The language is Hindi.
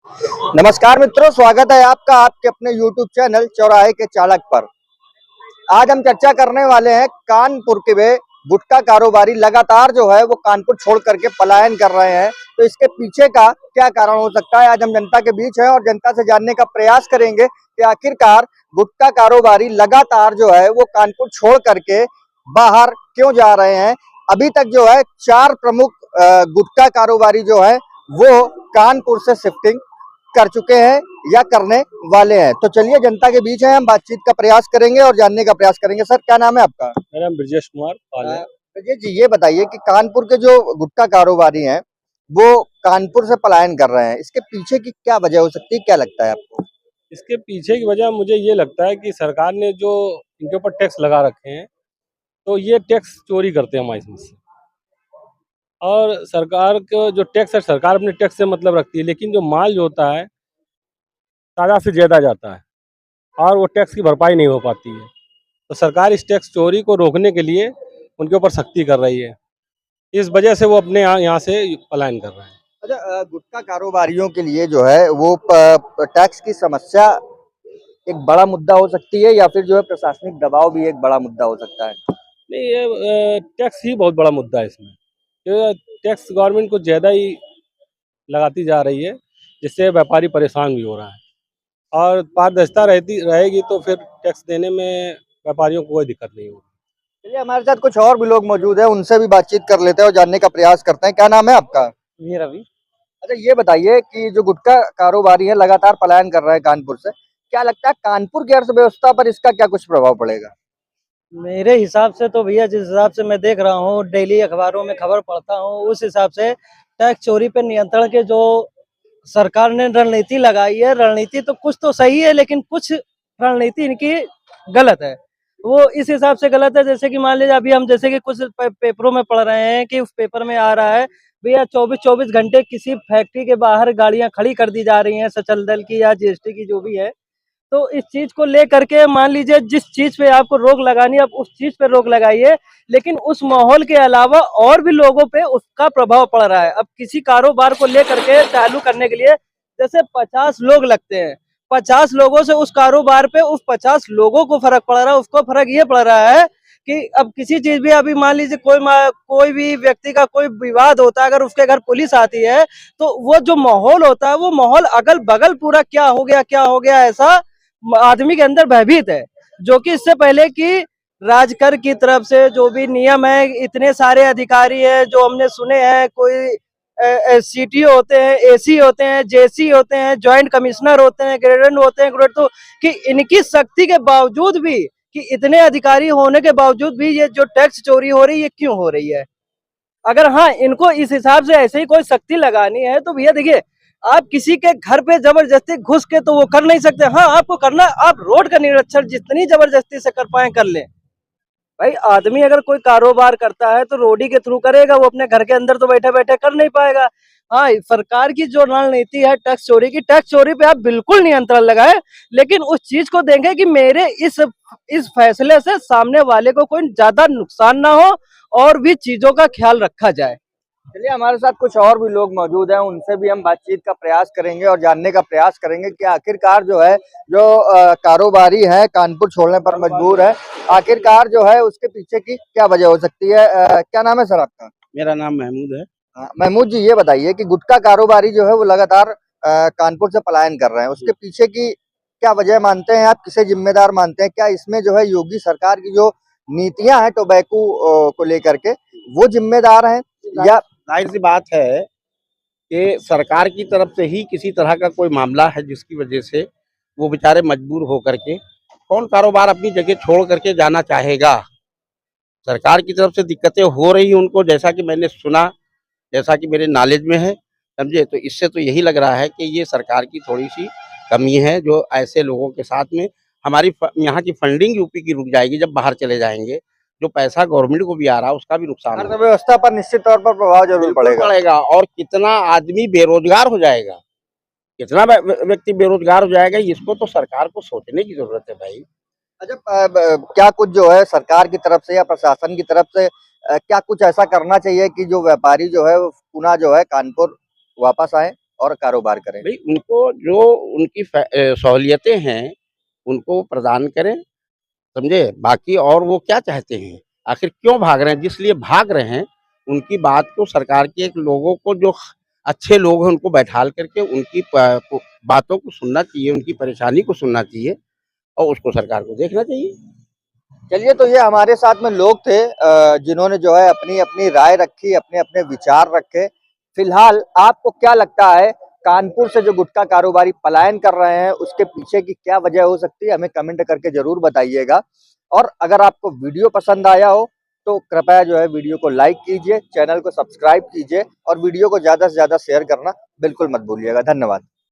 नमस्कार मित्रों, स्वागत है आपका आपके अपने YouTube चैनल चौराहे के चालक पर। आज हम चर्चा करने वाले हैं कानपुर के वे गुटखा कारोबारी लगातार जो है वो कानपुर छोड़ करके पलायन कर रहे हैं। तो इसके पीछे का क्या कारण हो सकता है, आज हम जनता के बीच हैं और जनता से जानने का प्रयास करेंगे कि आखिरकार गुटखा कारोबारी लगातार जो है वो कानपुर छोड़ करके बाहर क्यों जा रहे हैं। अभी तक जो है 4 प्रमुख गुटखा कारोबारी जो है वो कानपुर से शिफ्टिंग कर चुके हैं या करने वाले हैं। तो चलिए जनता के बीच है, हम बातचीत का प्रयास करेंगे और जानने का प्रयास करेंगे। सर, क्या नाम है आपका? मेरा नाम ब्रजेश कुमार पाल है। ब्रजेश जी, ये बताइए कि कानपुर के जो गुटखा कारोबारी हैं वो कानपुर से पलायन कर रहे हैं, इसके पीछे की क्या वजह हो सकती है, क्या लगता है आपको? इसके पीछे की वजह मुझे ये लगता है कि सरकार ने जो इनके ऊपर टैक्स लगा रखे हैं, तो ये टैक्स चोरी करते हैं हमारे इसमें से। और सरकार का जो टैक्स है, सरकार अपने टैक्स से मतलब रखती है, लेकिन जो माल जो होता है तादाद से ज़्यादा जाता है और वो टैक्स की भरपाई नहीं हो पाती है। तो सरकार इस टैक्स चोरी को रोकने के लिए उनके ऊपर सख्ती कर रही है। इस वजह से वो अपने यहाँ से पलायन कर रहे हैं। अच्छा, गुटखा कारोबारियों के लिए जो है वो टैक्स की समस्या एक बड़ा मुद्दा हो सकती है या फिर जो है प्रशासनिक दबाव भी एक बड़ा मुद्दा हो सकता है? नहीं, ये टैक्स ही बहुत बड़ा मुद्दा है इसमें। टैक्स गवर्नमेंट को ज़्यादा ही लगाती जा रही है, जिससे व्यापारी परेशान भी हो रहा है। और पारदर्शिता रहती रहेगी तो फिर टैक्स देने में व्यापारियों को कोई दिक्कत नहीं होगी। चलिए, हमारे साथ कुछ और भी लोग मौजूद हैं, उनसे भी बातचीत कर लेते हैं और जानने का प्रयास करते हैं। क्या नाम है आपका? ये रवि। अच्छा, ये बताइए कि जो गुटखा कारोबारी है लगातार पलायन कर रहे हैं कानपुर से, क्या लगता है कानपुर की अर्थव्यवस्था पर इसका क्या कुछ प्रभाव पड़ेगा? मेरे हिसाब से तो भैया जिस हिसाब से मैं देख रहा हूँ, डेली अखबारों में खबर पढ़ता हूँ, उस हिसाब से टैक्स चोरी पे नियंत्रण के जो सरकार ने रणनीति लगाई है, रणनीति तो कुछ तो सही है, लेकिन कुछ रणनीति इनकी गलत है। वो इस हिसाब से गलत है, जैसे कि मान लीजिए अभी हम जैसे कि कुछ पेपरों में पढ़ रहे हैं कि उस पेपर में आ रहा है भैया 24-24 घंटे किसी फैक्ट्री के बाहर गाड़ियां खड़ी कर दी जा रही हैं, सचल दल की या जीएसटी की जो भी है। तो इस चीज को लेकर के मान लीजिए जिस चीज पे आपको रोक लगानी है आप उस चीज पे रोक लगाइए, लेकिन उस माहौल के अलावा और भी लोगों पे उसका प्रभाव पड़ रहा है। अब किसी कारोबार को लेकर के चालू करने के लिए जैसे 50 लोग लगते हैं, 50 लोगों से उस कारोबार पे उस 50 लोगों को फर्क पड़ रहा है। उसको फर्क ये पड़ रहा है कि अब किसी चीज भी अभी मान लीजिए कोई भी व्यक्ति का कोई विवाद होता है, अगर उसके घर पुलिस आती है तो वो जो माहौल होता है वो माहौल अगल बगल पूरा क्या हो गया ऐसा आदमी के अंदर भयभीत है। जो कि इससे पहले कि राजकर की तरफ से जो भी नियम है, इतने सारे अधिकारी है जो हमने सुने हैं, कोई सीटीओ होते हैं, एसी होते हैं, जेसी होते हैं, जॉइंट कमिश्नर होते हैं, ग्रेड होते हैं, ग्रेड टू, कि इनकी सख्ती के बावजूद भी, कि इतने अधिकारी होने के बावजूद भी ये जो टैक्स चोरी हो रही है क्यों हो रही है। अगर हाँ इनको इस हिसाब से ऐसे ही कोई सख्ती लगानी है तो भैया देखिए, आप किसी के घर पे जबरदस्ती घुस के तो वो कर नहीं सकते। हाँ आपको करना, आप रोड का निरीक्षण जितनी जबरदस्ती से कर पाए कर ले। भाई आदमी अगर कोई कारोबार करता है तो रोडी के थ्रू करेगा, वो अपने घर के अंदर तो बैठे बैठे कर नहीं पाएगा। हाँ, सरकार की जो रणनीति है टैक्स चोरी की, टैक्स चोरी पे आप बिल्कुल नियंत्रण लगाए, लेकिन उस चीज को देखें कि मेरे इस फैसले से सामने वाले को कोई ज्यादा नुकसान ना हो और भी चीजों का ख्याल रखा जाए। चलिए, हमारे साथ कुछ और भी लोग मौजूद हैं, उनसे भी हम बातचीत का प्रयास करेंगे और जानने का प्रयास करेंगे कि आखिरकार जो है जो कारोबारी है कानपुर छोड़ने पर मजबूर है, आखिरकार जो है उसके पीछे की क्या वजह हो सकती है। क्या नाम है सर आपका? मेरा नाम महमूद है। महमूद जी, ये बताइए कि गुटखा कारोबारी जो है वो लगातार कानपुर से पलायन कर रहे हैं, उसके पीछे की क्या वजह मानते हैं आप, किसे जिम्मेदार मानते हैं? क्या इसमें जो है योगी सरकार की जो नीतियां हैं टोबैको को लेकर के वो जिम्मेदार हैं या? जाहिर सी बात है कि सरकार की तरफ से ही किसी तरह का कोई मामला है जिसकी वजह से वो बेचारे मजबूर होकर के, कौन कारोबार अपनी जगह छोड़ करके जाना चाहेगा। सरकार की तरफ से दिक्कतें हो रही हैं उनको, जैसा कि मैंने सुना, जैसा कि मेरे नॉलेज में है, समझे। तो इससे तो यही लग रहा है कि ये सरकार की थोड़ी सी कमी है, जो ऐसे लोगों के साथ में हमारी यहाँ की फंडिंग यूपी की रुक जाएगी जब बाहर चले जाएंगे। जो पैसा गवर्नमेंट को भी आ रहा है उसका भी नुकसान होगा। अर्थव्यवस्था पर निश्चित तौर पर प्रभाव जरूर बिल्कुल पड़ेगा। और कितना आदमी बेरोजगार हो जाएगा, कितना व्यक्ति बेरोजगार हो जाएगा, इसको तो सरकार को सोचने की जरूरत है भाई। अच्छा, क्या कुछ जो है सरकार की तरफ से या प्रशासन की तरफ से क्या कुछ ऐसा करना चाहिए कि जो व्यापारी जो है वो पुनः जो है कानपुर वापस आए? और कारोबार करें। भाई उनको जो उनकी सहूलियतें हैं उनको प्रदान करें, समझे? बाकी और वो क्या चाहते हैं, आखिर क्यों भाग रहे हैं, जिस लिए भाग रहे हैं उनकी बात को सरकार के एक लोगों को जो अच्छे लोग हैं उनको बैठाल करके उनकी बातों को सुनना चाहिए, उनकी परेशानी को सुनना चाहिए और उसको सरकार को देखना चाहिए। चलिए, तो ये हमारे साथ में लोग थे जिन्होंने जो है अपनी अपनी राय रखी, अपने अपने विचार रखे। फिलहाल आपको क्या लगता है, कानपुर से जो गुटखा कारोबारी पलायन कर रहे हैं उसके पीछे की क्या वजह हो सकती है, हमें कमेंट करके जरूर बताइएगा। और अगर आपको वीडियो पसंद आया हो तो कृपया जो है वीडियो को लाइक कीजिए, चैनल को सब्सक्राइब कीजिए और वीडियो को ज्यादा से ज्यादा शेयर करना बिल्कुल मत भूलिएगा। धन्यवाद।